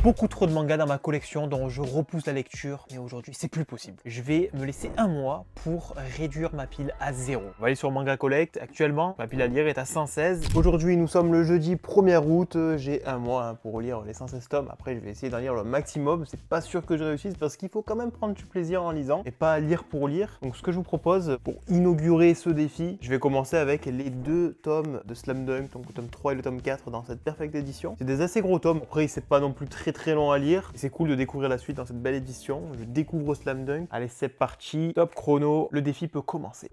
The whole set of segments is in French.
beaucoup trop de mangas dans ma collection dont je repousse la lecture, mais aujourd'hui c'est plus possible. Je vais me laisser un mois pour réduire ma pile à 0. On va aller sur Manga Collect. Actuellement, ma pile à lire est à 116. Aujourd'hui, nous sommes le jeudi 1er août. J'ai un mois pour lire les 116 tomes. Après, je vais essayer d'en lire le maximum. C'est pas sûr que je réussisse parce qu'il faut quand même prendre du plaisir en lisant et pas lire pour lire. Donc, ce que je vous propose pour inaugurer ce défi, je vais commencer avec les 2 tomes de Slam Dunk, donc le tome 3 et le tome 4 dans cette perfecte édition. C'est des assez gros tomes. Après, c'est pas non plus très long à lire. C'est cool de découvrir la suite dans cette belle édition. Je découvre Slam Dunk. Allez, c'est parti. Top chrono. Le défi peut commencer.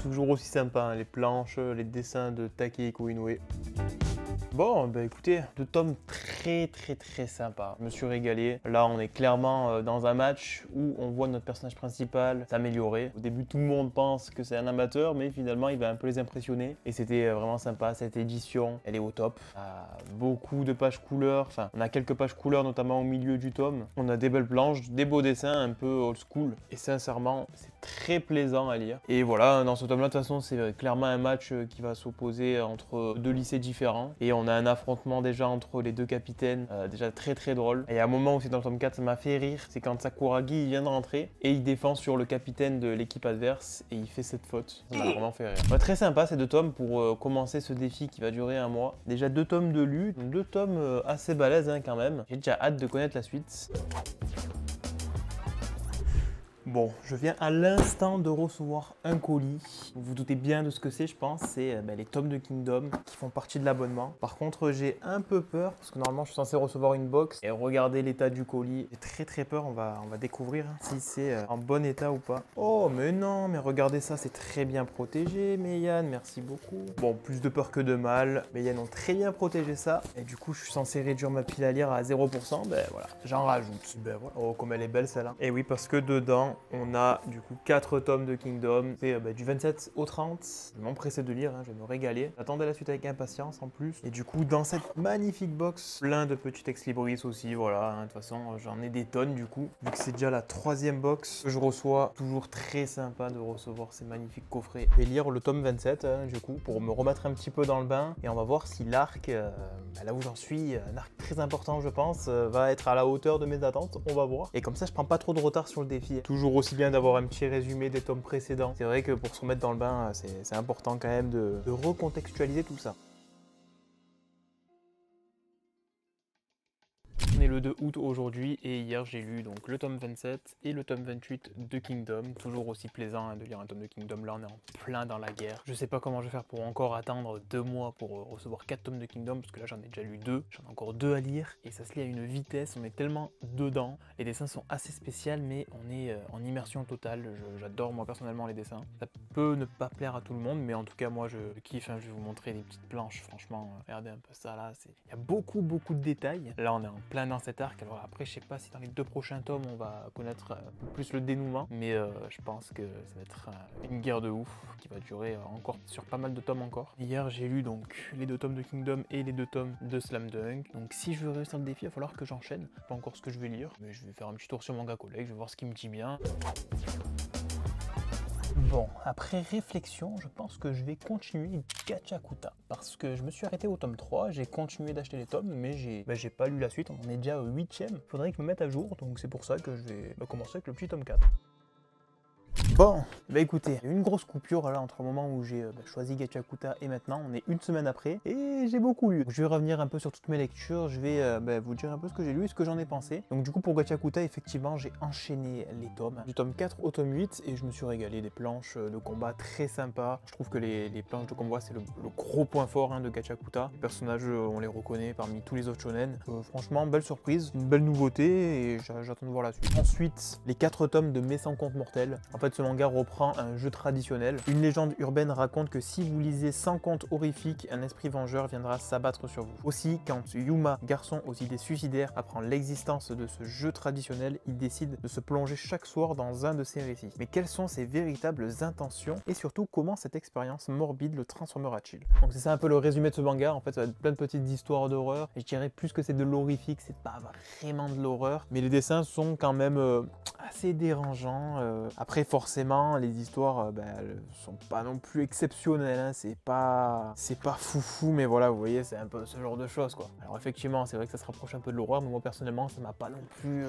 Toujours aussi sympa, hein, les planches, les dessins de Takehiko Inoue. Bon, bah écoutez, 2 tomes très sympas. Je me suis régalé. Là, on est clairement dans un match où on voit notre personnage principal s'améliorer. Au début, tout le monde pense que c'est un amateur, mais finalement, il va un peu les impressionner. Et c'était vraiment sympa. Cette édition, elle est au top. On a beaucoup de pages couleurs. Enfin, on a quelques pages couleurs, notamment au milieu du tome. On a des belles planches, des beaux dessins, un peu old school. Et sincèrement, c'est très plaisant à lire. Et voilà, dans ce tome-là, de toute façon, c'est clairement un match qui va s'opposer entre 2 lycées différents. Et on a un affrontement déjà entre les 2 capitaines, déjà très drôle. Et à un moment aussi dans le tome 4, ça m'a fait rire, c'est quand Sakuragi il vient de rentrer et il défend sur le capitaine de l'équipe adverse et il fait cette faute. Ça m'a vraiment fait rire. Ouais, très sympa ces 2 tomes pour commencer ce défi qui va durer un mois. Déjà 2 tomes de lus, 2 tomes assez balèzes hein, quand même. J'ai déjà hâte de connaître la suite. Bon, je viens à l'instant de recevoir un colis. Vous vous doutez bien de ce que c'est, je pense. C'est les tomes de Kingdom qui font partie de l'abonnement. Par contre, j'ai un peu peur parce que normalement, je suis censé recevoir une box. Et regardez l'état du colis. J'ai très peur. On va découvrir si c'est en bon état ou pas. Oh, mais non, mais regardez ça, c'est très bien protégé, Meian. Merci beaucoup. Bon, plus de peur que de mal. Meian ont très bien protégé ça. Et du coup, je suis censé réduire ma pile à lire à 0%. Ben voilà, j'en rajoute. Ben voilà. Oh, comme elle est belle celle-là. Et oui, parce que dedans, on a du coup 4 tomes de Kingdom, c'est du 27 au 30. Je vais m'empresser de lire, hein, je vais me régaler. J'attendais la suite avec impatience en plus. Et du coup, dans cette magnifique box, plein de petits ex libris aussi, voilà. De toute façon, j'en ai des tonnes du coup. Vu que c'est déjà la 3e box que je reçois, toujours très sympa de recevoir ces magnifiques coffrets. Je vais lire le tome 27 du coup, pour me remettre un petit peu dans le bain. Et on va voir si l'arc, là où j'en suis, un arc très important je pense, va être à la hauteur de mes attentes. On va voir. Et comme ça, je prends pas trop de retard sur le défi. Toujours aussi bien d'avoir un petit résumé des tomes précédents. C'est vrai que pour se remettre dans le bain, c'est important quand même de recontextualiser tout ça. On est le 2 août aujourd'hui et hier j'ai lu donc le tome 27 et le tome 28 de Kingdom. Toujours aussi plaisant hein, de lire un tome de Kingdom. Là on est en plein dans la guerre. Je sais pas comment je vais faire pour encore attendre 2 mois pour recevoir 4 tomes de Kingdom parce que là j'en ai déjà lu 2. J'en ai encore 2 à lire et ça se lit à une vitesse. On est tellement dedans. Les dessins sont assez spéciaux mais on est en immersion totale. J'adore moi personnellement les dessins. Ça peut ne pas plaire à tout le monde mais en tout cas moi je kiffe. Hein. Je vais vous montrer les petites planches. Franchement regardez un peu ça là. Il y a beaucoup de détails. Là on est en plein dans cet arc. Alors après, je sais pas si dans les 2 prochains tomes, on va connaître un peu plus le dénouement, mais je pense que ça va être une guerre de ouf qui va durer encore sur pas mal de tomes encore. Hier, j'ai lu donc les 2 tomes de Kingdom et les 2 tomes de Slam Dunk. Donc si je veux réussir le défi, il va falloir que j'enchaîne. Pas encore ce que je vais lire, mais je vais faire un petit tour sur Manga Collect, je vais voir ce qui me dit bien. Bon, après réflexion, je pense que je vais continuer Gachakuta parce que je me suis arrêté au tome 3, j'ai continué d'acheter les tomes, mais j'ai pas lu la suite, on en est déjà au 8e. Faudrait que je me mette à jour, donc c'est pour ça que je vais commencer avec le petit tome 4. Bon, bah écoutez, il y a eu une grosse coupure là entre le moment où j'ai choisi Gachakuta et maintenant, on est une semaine après et j'ai beaucoup lu. Je vais revenir un peu sur toutes mes lectures, je vais vous dire un peu ce que j'ai lu et ce que j'en ai pensé. Donc du coup pour Gachakuta, effectivement, j'ai enchaîné les tomes, du tome 4 au tome 8 et je me suis régalé, des planches de combat très sympas. Je trouve que les planches de combat c'est le gros point fort hein, de Gachakuta. Les personnages, on les reconnaît parmi tous les autres shonen. Franchement, belle surprise, une belle nouveauté et j'attends de voir la suite. Ensuite, les 4 tomes de Mes 100 contes mortels. En fait, ce manga reprend un jeu traditionnel. Une légende urbaine raconte que si vous lisez 100 contes horrifiques, un esprit vengeur viendra s'abattre sur vous. Aussi, quand Yuma, garçon aux idées suicidaires, apprend l'existence de ce jeu traditionnel, il décide de se plonger chaque soir dans un de ses récits. Mais quelles sont ses véritables intentions et surtout comment cette expérience morbide le transformera-t-il? Donc c'est ça un peu le résumé de ce manga. En fait, ça va être plein de petites histoires d'horreur. Je dirais plus que c'est de l'horrifique, c'est pas vraiment de l'horreur. Mais les dessins sont quand même assez dérangeants. Après, forcément, forcément, les histoires, elles sont pas non plus exceptionnelles, hein. C'est pas foufou, mais voilà, vous voyez, c'est un peu ce genre de choses, quoi. Alors effectivement, c'est vrai que ça se rapproche un peu de l'horreur, mais moi personnellement, ça m'a pas non plus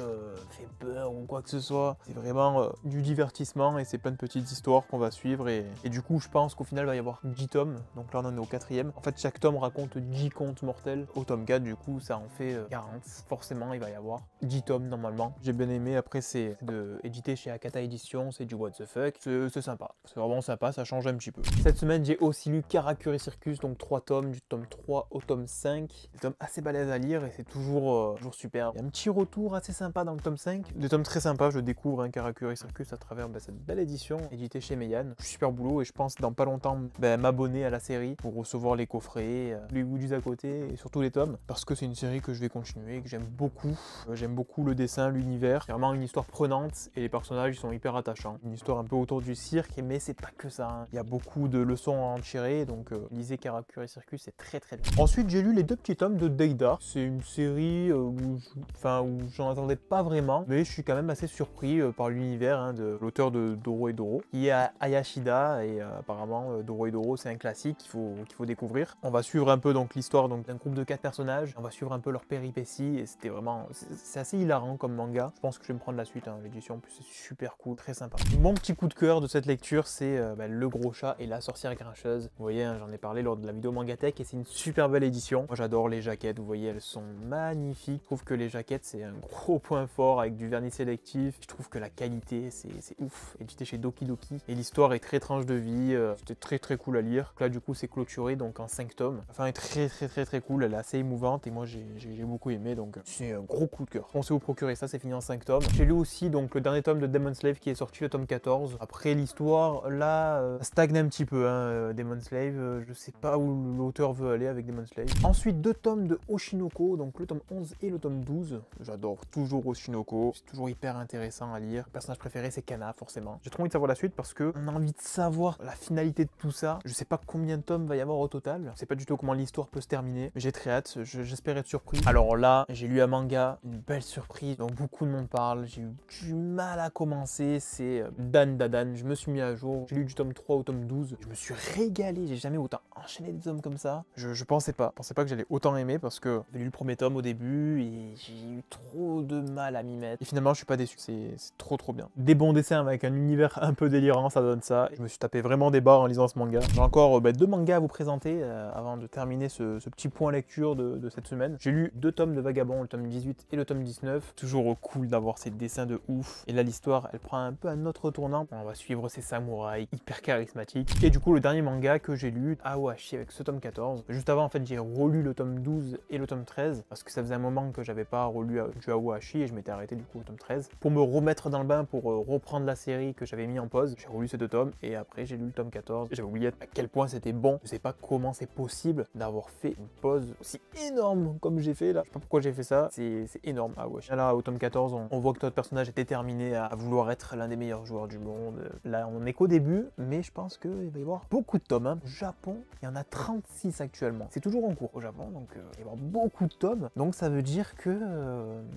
fait peur ou quoi que ce soit. C'est vraiment du divertissement et c'est plein de petites histoires qu'on va suivre et du coup, je pense qu'au final, il va y avoir 10 tomes. Donc là, on en est au 4e. En fait, chaque tome raconte 10 contes mortels. Au tome 4, du coup, ça en fait 40. Forcément, il va y avoir 10 tomes normalement. J'ai bien aimé. Après, c'est édité chez Akata Édition, c'est du what the fuck. C'est sympa. C'est vraiment sympa, ça change un petit peu. Cette semaine, j'ai aussi lu Karakuri Circus, donc 3 tomes, du tome 3 au tome 5. Des tomes assez balèzes à lire et c'est toujours super. Il y a un petit retour assez sympa dans le tome 5. Des tomes très sympas, je découvre un Karakuri Circus à travers cette belle édition éditée chez Meian. Super boulot et je pense dans pas longtemps m'abonner à la série pour recevoir les coffrets, les goodies à côté et surtout les tomes parce que c'est une série que je vais continuer et que j'aime beaucoup. J'aime beaucoup le dessin, l'univers. C'est vraiment une histoire prenante et les personnages ils sont hyper attachants. Une histoire un peu autour du cirque mais c'est pas que ça, hein. Il y a beaucoup de leçons à en tirer donc lisez Karakuri Circus, c'est très très bien. Ensuite j'ai lu les 2 petits tomes de Deida. C'est une série où j'en attendais pas vraiment mais je suis quand même assez surpris par l'univers, hein, de l'auteur de Doro et Doro qui est Hayashida et apparemment Doro et Doro c'est un classique qu'il faut découvrir. On va suivre un peu donc l'histoire d'un groupe de 4 personnages, on va suivre un peu leurs péripéties et c'était vraiment, c'est assez hilarant comme manga. Je pense que je vais me prendre la suite, hein, l'édition en plus c'est super cool, très sympa. Mon petit coup de cœur de cette lecture c'est Le Gros Chat et la Sorcière Grincheuse. Vous voyez, hein, j'en ai parlé lors de la vidéo Mangatech et c'est une super belle édition. Moi j'adore les jaquettes, vous voyez elles sont magnifiques. Je trouve que les jaquettes c'est un gros point fort avec du vernis sélectif. Je trouve que la qualité c'est ouf. Édité chez Doki Doki et l'histoire est très tranche de vie, c'était très très cool à lire. Donc là du coup c'est clôturé donc en 5 tomes. Enfin elle est très cool, elle est assez émouvante et moi j'ai beaucoup aimé donc c'est un gros coup de cœur. Pensez vous procurer ça, c'est fini en 5 tomes. J'ai lu aussi donc le dernier tome de Demon Slave qui est sorti, le tome 14. Après l'histoire là stagne un petit peu, hein, Demon Slave, je sais pas où l'auteur veut aller avec Demon Slave. Ensuite 2 tomes de Oshinoko, donc le tome 11 et le tome 12. J'adore toujours Oshinoko, c'est toujours hyper intéressant à lire. Le personnage préféré c'est Kana forcément. J'ai trop envie de savoir la suite parce que on a envie de savoir la finalité de tout ça. Je sais pas combien de tomes va y avoir au total. Je sais pas du tout comment l'histoire peut se terminer, mais j'ai très hâte, j'espère être surpris. Alors là, j'ai lu un manga, une belle surprise dont beaucoup de monde parle. J'ai eu du mal à commencer, c'est Dan Dadan. Je me suis mis à jour, j'ai lu du tome 3 au tome 12. Je me suis régalé, j'ai jamais autant enchaîné des tomes comme ça. Je pensais pas que j'allais autant aimer parce que j'ai lu le premier tome au début et j'ai eu trop de mal à m'y mettre. Et finalement, je suis pas déçu, c'est trop bien. Des bons dessins avec un univers un peu délirant, ça donne ça. Je me suis tapé vraiment des barres en lisant ce manga. J'ai encore 2 mangas à vous présenter avant de terminer ce petit point lecture de cette semaine. J'ai lu 2 tomes de Vagabond, le tome 18 et le tome 19. Toujours cool d'avoir ces dessins de ouf. Et là, l'histoire, elle prend un peu un autre tournant. On va suivre ces samouraïs hyper charismatiques. Et du coup, le dernier manga que j'ai lu, Aohashi, avec ce tome 14. Juste avant, en fait, j'ai relu le tome 12 et le tome 13 parce que ça faisait un moment que j'avais pas relu du Aohashi et je m'étais arrêté du coup au tome 13 pour me remettre dans le bain, pour reprendre la série que j'avais mis en pause. J'ai relu ces 2 tomes et après j'ai lu le tome 14. J'avais oublié à quel point c'était bon. Je sais pas comment c'est possible d'avoir fait une pause aussi énorme comme j'ai fait là. Je sais pas pourquoi j'ai fait ça. C'est énorme. Ah ouais. Là au tome 14, on voit que notre personnage est déterminé à vouloir être l'un des meilleurs joueurs du monde. Là on est qu'au début, mais je pense qu'il va y avoir beaucoup de tomes, hein. Au Japon, il y en a 36 actuellement. C'est toujours en cours au Japon, donc il va y avoir beaucoup de tomes. Donc ça veut dire que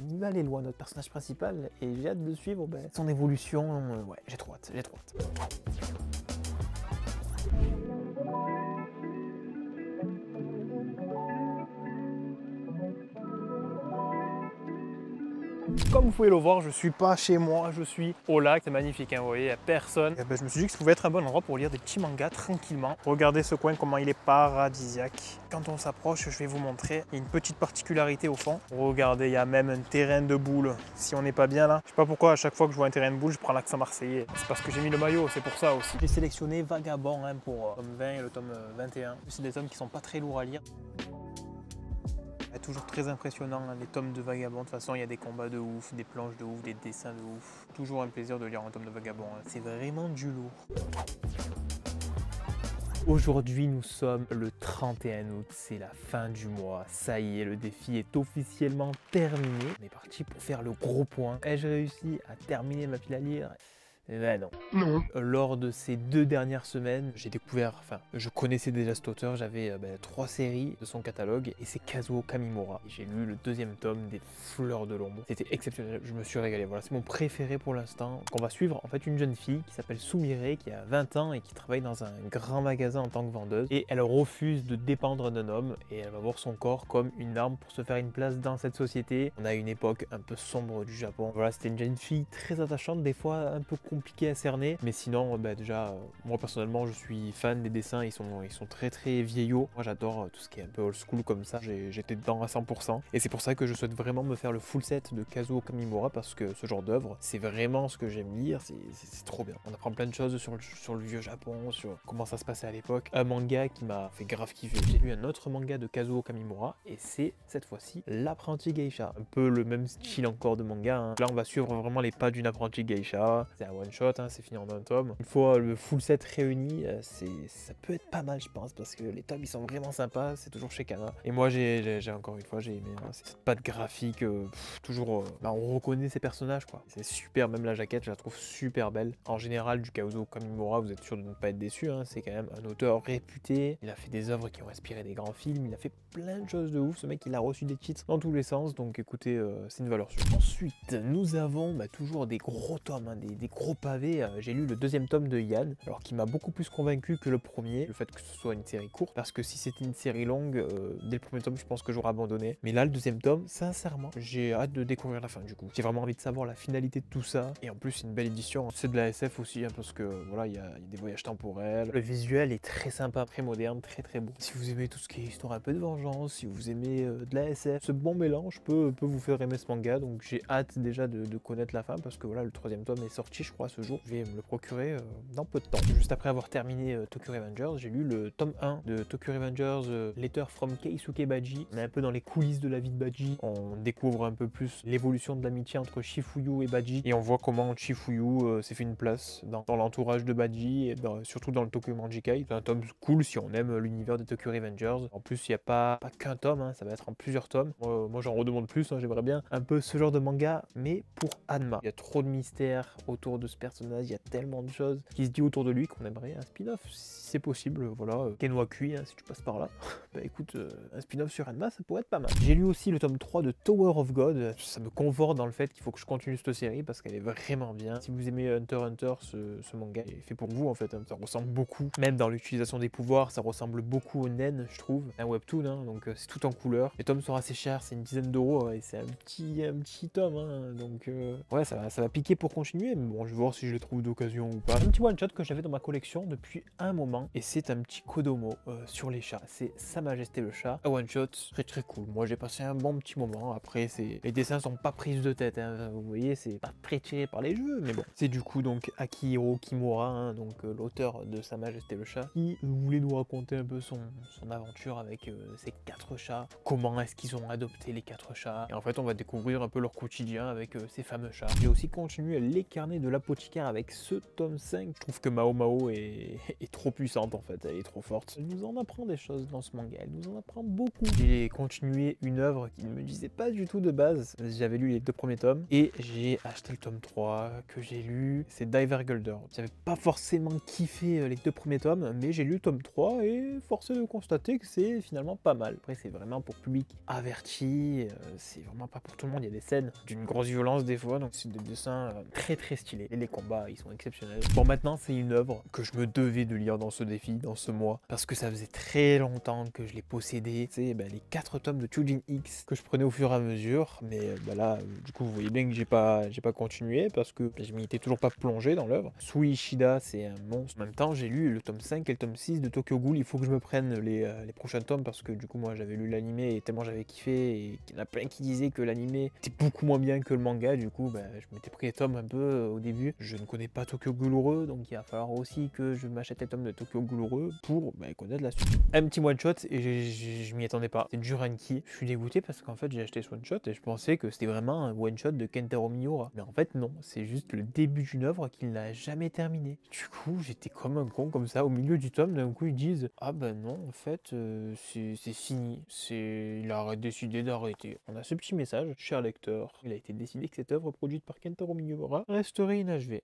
il va aller loin notre personnage principal et j'ai hâte de suivre son évolution. Ouais, j'ai trop hâte. Comme vous pouvez le voir, je suis pas chez moi, je suis au lac, c'est magnifique, hein, vous voyez, il n'y a personne. Et je me suis dit que ça pouvait être un bon endroit pour lire des petits mangas tranquillement. Regardez ce coin, comment il est paradisiaque. Quand on s'approche, je vais vous montrer, il y a une petite particularité au fond. Regardez, il y a même un terrain de boules. Si on n'est pas bien là, je sais pas pourquoi à chaque fois que je vois un terrain de boules, je prends l'accent marseillais. C'est parce que j'ai mis le maillot, c'est pour ça aussi. J'ai sélectionné Vagabond, hein, pour le tome 20 et le tome 21. C'est des tomes qui sont pas très lourds à lire. Toujours très impressionnant, hein, les tomes de Vagabond. De toute façon, il y a des combats de ouf, des planches de ouf, des dessins de ouf. Toujours un plaisir de lire un tome de Vagabond, hein. C'est vraiment du lourd. Aujourd'hui, nous sommes le 31 août, c'est la fin du mois. Ça y est, le défi est officiellement terminé. On est parti pour faire le gros point. Ai-je réussi à terminer ma pile à lire ? Eh ben non. Lors de ces 2 dernières semaines, j'ai découvert, enfin, je connaissais déjà cet auteur, j'avais 3 séries de son catalogue, et c'est Kazuo Kamimura. J'ai lu le 2e tome des Fleurs de l'ombre. C'était exceptionnel, je me suis régalé. Voilà, c'est mon préféré pour l'instant. On va suivre en fait une jeune fille qui s'appelle Sumire, qui a 20 ans et qui travaille dans un grand magasin en tant que vendeuse. Et elle refuse de dépendre d'un homme, et elle va voir son corps comme une arme pour se faire une place dans cette société. On a une époque un peu sombre du Japon. Voilà, c'était une jeune fille très attachante, des fois un peu compliquée à cerner, mais sinon déjà moi personnellement je suis fan des dessins, ils sont très très vieillots. Moi j'adore tout ce qui est un peu old school comme ça, j'étais dedans à 100%, et c'est pour ça que je souhaite vraiment me faire le full set de Kazuo Kamimura, parce que ce genre d'œuvre c'est vraiment ce que j'aime lire, c'est trop bien. On apprend plein de choses sur le vieux Japon, sur comment ça se passait à l'époque. Un manga qui m'a fait grave kiffer, j'ai lu un autre manga de Kazuo Kamimura et c'est cette fois-ci L'apprenti geisha, un peu le même style encore de manga, hein. Là on va suivre vraiment les pas d'une apprentie geisha, c'est un one shot, hein, c'est fini en un tome. Une fois le full set réuni, ça peut être pas mal je pense, parce que les tomes ils sont vraiment sympas, c'est toujours chez Kana. Et moi j'ai encore une fois j'ai aimé cette patte graphique, toujours, on reconnaît ces personnages quoi. C'est super, même la jaquette je la trouve super belle. En général du Kazuo Kamimura vous êtes sûr de ne pas être déçu, hein, c'est quand même un auteur réputé, il a fait des œuvres qui ont inspiré des grands films, il a fait plein de choses de ouf, ce mec il a reçu des titres dans tous les sens, donc écoutez c'est une valeur sûre. Ensuite nous avons toujours des gros tomes, hein, des gros pavés. J'ai lu le 2e tome de Yann, alors qui m'a beaucoup plus convaincu que le premier, le fait que ce soit une série courte, parce que si c'était une série longue, dès le 1er tome je pense que j'aurais abandonné, mais là le 2e tome, sincèrement j'ai hâte de découvrir la fin du coup. J'ai vraiment envie de savoir la finalité de tout ça, et en plus c'est une belle édition, c'est de la SF aussi, hein, parce que voilà il y a des voyages temporels, le visuel est très sympa, très moderne, très très beau. Si vous aimez tout ce qui est histoire un peu de vengeance, si vous aimez de la SF, ce bon mélange peut vous faire aimer ce manga, donc j'ai hâte déjà de connaître la fin, parce que voilà le 3e tome est sorti je crois ce jour, je vais me le procurer dans peu de temps. Juste après avoir terminé Tokyo Revengers, j'ai lu le tome 1 de Tokyo Revengers, Letter from Keisuke Baji. On est un peu dans les coulisses de la vie de Baji, on découvre un peu plus l'évolution de l'amitié entre Shifuyu et Baji, et on voit comment Shifuyu s'est fait une place dans l'entourage de Baji, et surtout dans le Tokyo Manjikai. C'est un tome cool si on aime l'univers de Tokyo Revengers. En plus il n'y a pas qu'un tome, hein, ça va être en plusieurs tomes. Moi j'en redemande plus, hein, j'aimerais bien un peu ce genre de manga, mais pour Hanma. Il y a trop de mystères autour de ce personnage, il y a tellement de choses qui se dit autour de lui qu'on aimerait un spin-off si c'est possible. Voilà, Kenwa Kui, hein, si tu passes par là. Bah écoute, un spin-off sur Hanma ça pourrait être pas mal. J'ai lu aussi le tome 3 de Tower of God, ça me conforte dans le fait qu'il faut que je continue cette série parce qu'elle est vraiment bien. Si vous aimez Hunter x Hunter, ce manga est fait pour vous en fait, hein. Ça ressemble beaucoup, même dans l'utilisation des pouvoirs, ça ressemble beaucoup au Nen je trouve, un webtoon, hein, donc c'est tout en couleur. Les tomes sont assez chers, c'est une dizaine d'euros, et c'est un petit tome, hein, donc ouais ça va piquer pour continuer, mais bon je vais voir si je les trouve d'occasion ou pas. Un petit one shot que j'avais dans ma collection depuis un moment, et c'est un petit Kodomo sur les chats, c'est Sa Majesté le chat, un one shot très très cool. Moi j'ai passé un bon petit moment. Après les dessins sont pas prises de tête, hein, vous voyez, c'est pas très tiré par les jeux, mais bon. C'est du coup donc Akihiro Kimura, hein, donc l'auteur de Sa Majesté le chat, qui voulait nous raconter un peu son aventure avec ses 4 chats, comment est-ce qu'ils ont adopté les 4 chats, et en fait on va découvrir un peu leur quotidien avec ces fameux chats. J'ai aussi continué les carnets de l'apothicaire avec ce tome 5. Je trouve que Mao Mao est trop puissante en fait, elle est trop forte. Elle nous en apprend des choses dans ce manga, elle nous en apprend beaucoup. J'ai continué une œuvre qui ne me disait pas du tout de base. J'avais lu les 2 premiers tomes et j'ai acheté le tome 3 que j'ai lu, c'est Divergelder. J'avais pas forcément kiffé les 2 premiers tomes, mais j'ai lu le tome 3 et forcé de constater que c'est finalement pas mal. Après c'est vraiment pour public averti, c'est vraiment pas pour tout le monde, il y a des scènes d'une grosse violence des fois, donc c'est des dessins très très stylés. Et les combats ils sont exceptionnels. Bon maintenant c'est une œuvre que je me devais de lire dans ce défi, dans ce mois, parce que ça faisait très longtemps que je l'ai possédé. C'est les 4 tomes de Chujin X que je prenais au fur et à mesure, mais là du coup vous voyez bien que j'ai pas continué parce que je m'y étais toujours pas plongé dans l'œuvre. Sui Ishida c'est un monstre. En même temps j'ai lu le tome 5 et le tome 6 de Tokyo Ghoul, il faut que je me prenne les prochains tomes parce que du coup moi j'avais lu l'animé et tellement j'avais kiffé, et il y en a plein qui disaient que l'animé était beaucoup moins bien que le manga, du coup je m'étais pris les tomes un peu au début. Je ne connais pas Tokyo Ghoul, donc il va falloir aussi que je m'achète les tomes de Tokyo Ghoul pour connaître la suite. Un petit one shot et je m'y attendais pas, c'est Juranki. Je suis dégoûté parce qu'en fait j'ai acheté ce one shot et je pensais que c'était vraiment un one shot de Kentaro Miura, mais en fait non, c'est juste le début d'une œuvre qu'il n'a jamais terminée. Du coup j'étais comme un con comme ça au milieu du tome, d'un coup ils disent ah ben non en fait c'est fini, il a décidé d'arrêter. On a ce petit message: cher lecteur, il a été décidé que cette œuvre produite par Kentaro Miura resterait inachevée.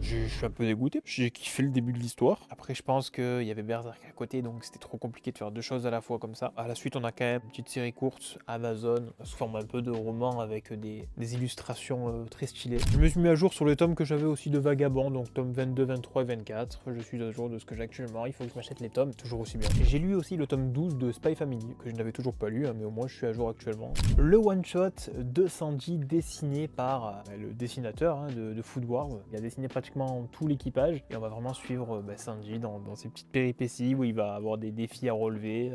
Je suis un peu dégoûté. J'ai kiffé le début de l'histoire. Après, je pense qu'il y avait Berserk à côté, donc c'était trop compliqué de faire deux choses à la fois comme ça. À la suite, on a quand même une petite série courte Amazon, sous forme un peu de roman avec des illustrations très stylées. Je me suis mis à jour sur les tomes que j'avais aussi de Vagabond, donc tome 22, 23 et 24. Je suis à jour de ce que j'ai actuellement. Il faut que je m'achète les tomes, toujours aussi bien. J'ai lu aussi le tome 12 de Spy Family, que je n'avais toujours pas lu, hein, mais au moins je suis à jour actuellement. Le one-shot de Sanji dessiné par le dessinateur hein, de Food Wars. Il a dessiné pratiquement tout l'équipage et on va vraiment suivre Sanji dans ses petites péripéties où il va avoir des défis à relever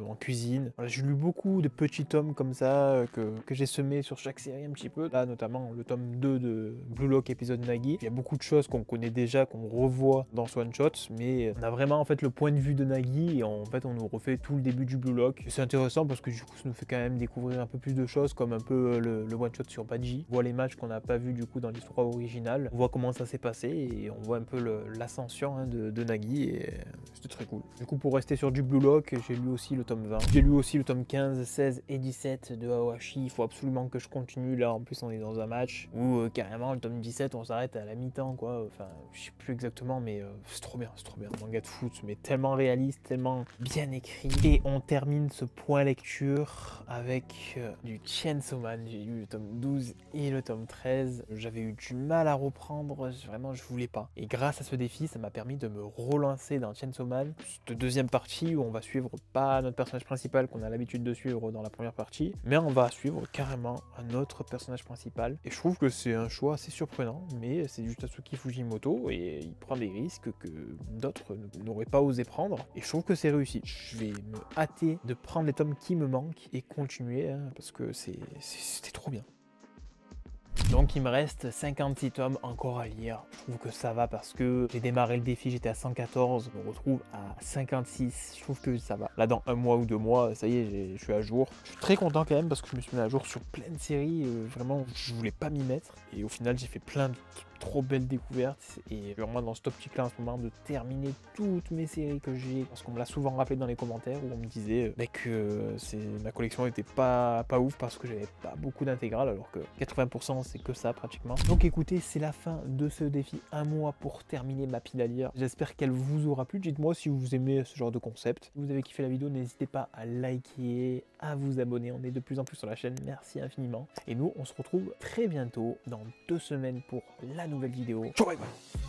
en cuisine. Voilà, j'ai lu beaucoup de petits tomes comme ça que j'ai semés sur chaque série un petit peu. Là notamment le tome 2 de Blue Lock épisode Nagi. Il y a beaucoup de choses qu'on connaît déjà, qu'on revoit dans ce one-shot, mais on a vraiment en fait le point de vue de Nagi et en fait on nous refait tout le début du Blue Lock. C'est intéressant parce que du coup ça nous fait quand même découvrir un peu plus de choses comme un peu le one-shot sur Badji. On voit les matchs qu'on n'a pas vu du coup dans l'histoire originale. On voit comment ça s'est passé et on voit un peu l'ascension hein, de Nagi et c'était très cool. Du coup pour rester sur du Blue Lock, j'ai lu aussi le tome 20. J'ai lu aussi le tome 15, 16 et 17 de Awashi. Il faut absolument que je continue. Là en plus on est dans un match où carrément le tome 17 on s'arrête à la mi-temps quoi. Enfin je sais plus exactement mais c'est trop bien, c'est trop bien. Un manga de foot mais tellement réaliste, tellement bien écrit. Et on termine ce point lecture avec du Chainsaw Man. J'ai lu le tome 12 et le tome 13. J'avais eu du mal à reprendre, vraiment je voulais pas. Et grâce à ce défi, ça m'a permis de me relancer dans Chainsaw Man. Cette deuxième partie où on va suivre pas notre personnage principal qu'on a l'habitude de suivre dans la première partie, mais on va suivre carrément un autre personnage principal. Et je trouve que c'est un choix assez surprenant, mais c'est du Tatsuki Fujimoto et il prend des risques que d'autres n'auraient pas osé prendre. Et je trouve que c'est réussi. Je vais me hâter de prendre les tomes qui me manquent et continuer hein, parce que c'était trop bien. Donc il me reste 56 tomes encore à lire. Je trouve que ça va parce que j'ai démarré le défi, j'étais à 114, je me retrouve à 56. Je trouve que ça va. Là dans un mois ou 2 mois, ça y est, je suis à jour. Je suis très content quand même parce que je me suis mis à jour sur plein de séries. Vraiment, je voulais pas m'y mettre. Et au final, j'ai fait plein de trop belles découvertes et vraiment dans cette optique là en ce moment de terminer toutes mes séries que j'ai parce qu'on me l'a souvent rappelé dans les commentaires où on me disait que ma collection était pas ouf parce que j'avais pas beaucoup d'intégrales alors que 80% c'est que ça pratiquement. Donc écoutez, c'est la fin de ce défi, un mois pour terminer ma pile à lire. J'espère qu'elle vous aura plu. Dites-moi si vous aimez ce genre de concept. Si vous avez kiffé la vidéo, n'hésitez pas à liker, à vous abonner. On est de plus en plus sur la chaîne, merci infiniment. Et nous on se retrouve très bientôt dans 2 semaines pour la nouvelle vidéo. Ciao, bye bye.